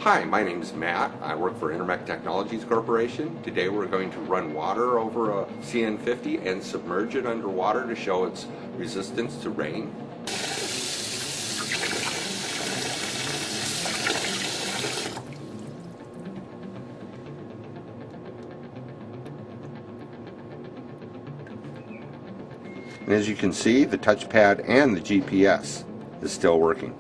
Hi, my name is Matt. I work for Intermec Technologies Corporation. Today we're going to run water over a CN50 and submerge it underwater to show its resistance to rain. And as you can see, the touchpad and the GPS is still working.